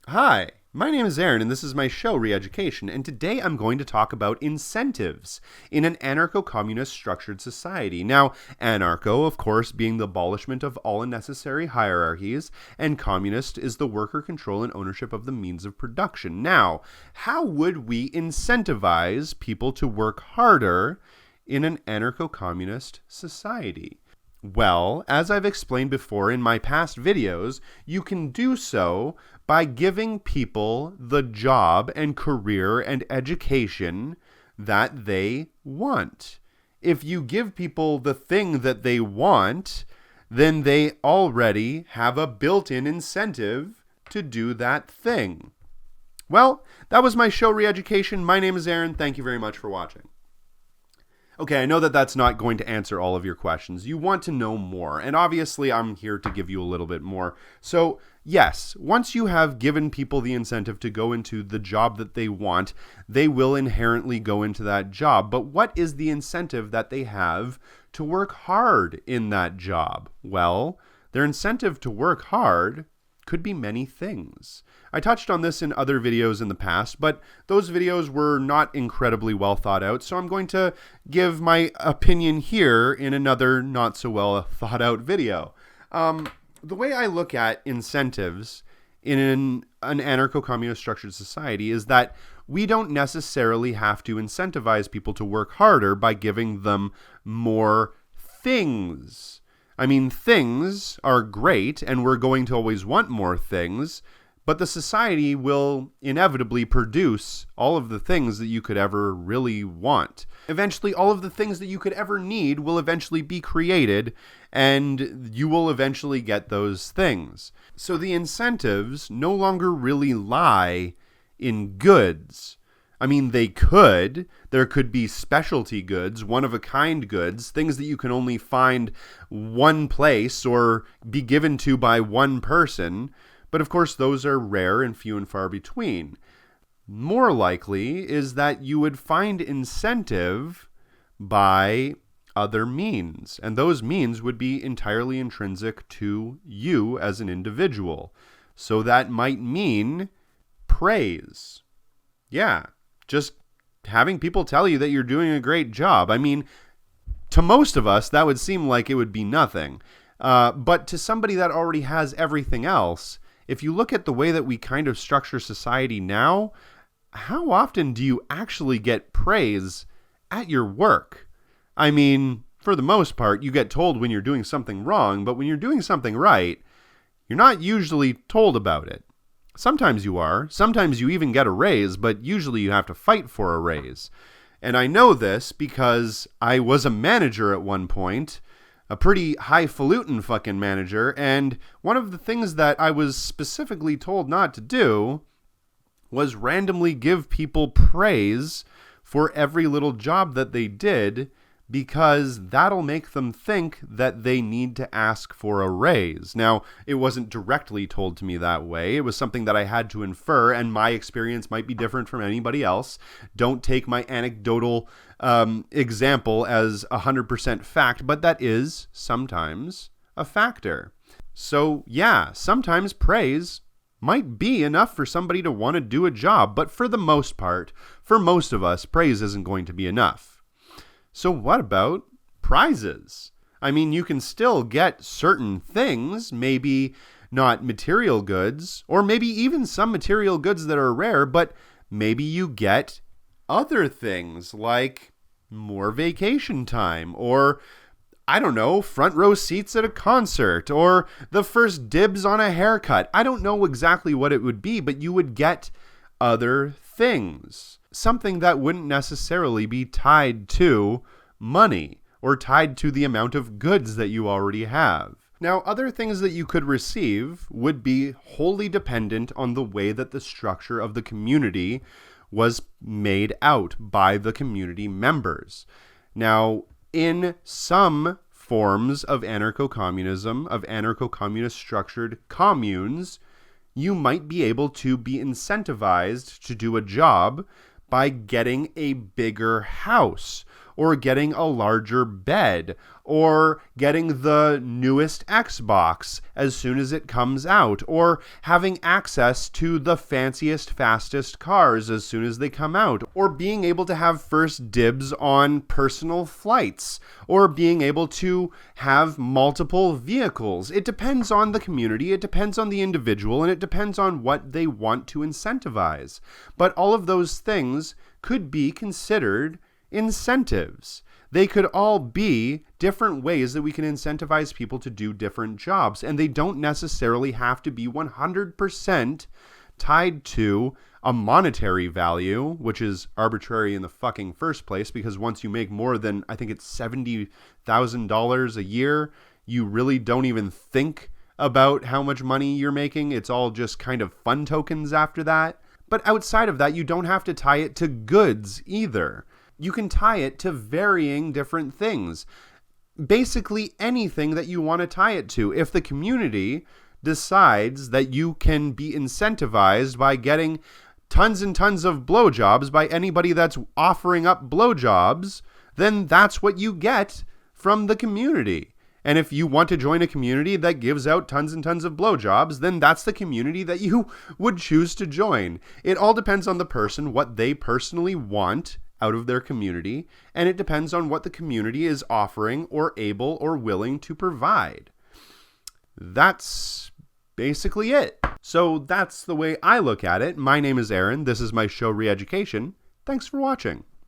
Hi, my name is Aaron, and this is my show, Reeducation, and today I'm going to talk about incentives in an anarcho-communist structured society. Now, anarcho, of course, being the abolishment of all unnecessary hierarchies, and communist is the worker control and ownership of the means of production. Now, how would we incentivize people to work harder in an anarcho-communist society? Well, as I've explained before in my past videos, you can do so by giving people the job and career and education that they want. If you give people the thing that they want, then they already have a built-in incentive to do that thing. Well, that was my show, Reeducation. My name is Aaron. Thank you very much for watching. Okay, I know that that's not going to answer all of your questions. You want to know more, and obviously I'm here to give you a little bit more. So, yes, once you have given people the incentive to go into the job that they want, they will inherently go into that job. But what is the incentive that they have to work hard in that job? Well, their incentive to work hard could be many things. I touched on this in other videos in the past, but those videos were not incredibly well thought out, so I'm going to give my opinion here in another not so well thought out video. The way I look at incentives in an anarcho-communist structured society is that we don't necessarily have to incentivize people to work harder by giving them more things. I mean, things are great, and we're going to always want more things, but the society will inevitably produce all of the things that you could ever really want. Eventually, all of the things that you could ever need will eventually be created, and you will eventually get those things. So the incentives no longer really lie in goods. I mean, they could. There could be specialty goods, one-of-a-kind goods, things that you can only find one place or be given to by one person. But of course, those are rare and few and far between. More likely is that you would find incentive by other means, and those means would be entirely intrinsic to you as an individual. So that might mean praise. Yeah. Just having people tell you that you're doing a great job. I mean, to most of us, that would seem like it would be nothing. But to somebody that already has everything else, if you look at the way that we kind of structure society now, how often do you actually get praise at your work? I mean, for the most part, you get told when you're doing something wrong, but when you're doing something right, you're not usually told about it. Sometimes you are. Sometimes you even get a raise, but usually you have to fight for a raise. And I know this because I was a manager at one point, a pretty highfalutin fucking manager, and one of the things that I was specifically told not to do was randomly give people praise for every little job that they did, because that'll make them think that they need to ask for a raise. Now, it wasn't directly told to me that way. It was something that I had to infer, and my experience might be different from anybody else. Don't take my anecdotal example as 100% fact, but that is sometimes a factor. So, yeah, sometimes praise might be enough for somebody to want to do a job, but for the most part, for most of us, praise isn't going to be enough. So what about prizes? I mean, you can still get certain things, maybe not material goods, or maybe even some material goods that are rare, but maybe you get other things like more vacation time, or I don't know, front row seats at a concert, or the first dibs on a haircut. I don't know exactly what it would be, but you would get other things. Something that wouldn't necessarily be tied to money or tied to the amount of goods that you already have. Now, other things that you could receive would be wholly dependent on the way that the structure of the community was made out by the community members. Now, in some forms of anarcho-communism, of anarcho-communist structured communes, you might be able to be incentivized to do a job by getting a bigger house, or getting a larger bed, or getting the newest Xbox as soon as it comes out, or having access to the fanciest, fastest cars as soon as they come out, or being able to have first dibs on personal flights, or being able to have multiple vehicles. It depends on the community, it depends on the individual, and it depends on what they want to incentivize. But all of those things could be considered incentives. They could all be different ways that we can incentivize people to do different jobs, and they don't necessarily have to be 100% tied to a monetary value, which is arbitrary in the fucking first place, because once you make more than, I think it's $70,000 a year, you really don't even think about how much money you're making. It's all just kind of fun tokens after that. But outside of that, you don't have to tie it to goods either. You can tie it to varying different things. Basically anything that you want to tie it to. If the community decides that you can be incentivized by getting tons and tons of blowjobs by anybody that's offering up blowjobs, then that's what you get from the community. And if you want to join a community that gives out tons and tons of blowjobs, then that's the community that you would choose to join. It all depends on the person, what they personally want out of their community, and it depends on what the community is offering or able or willing to provide. That's basically it. So that's the way I look at it. My name is Aaron. This is my show, Reeducation. Thanks for watching.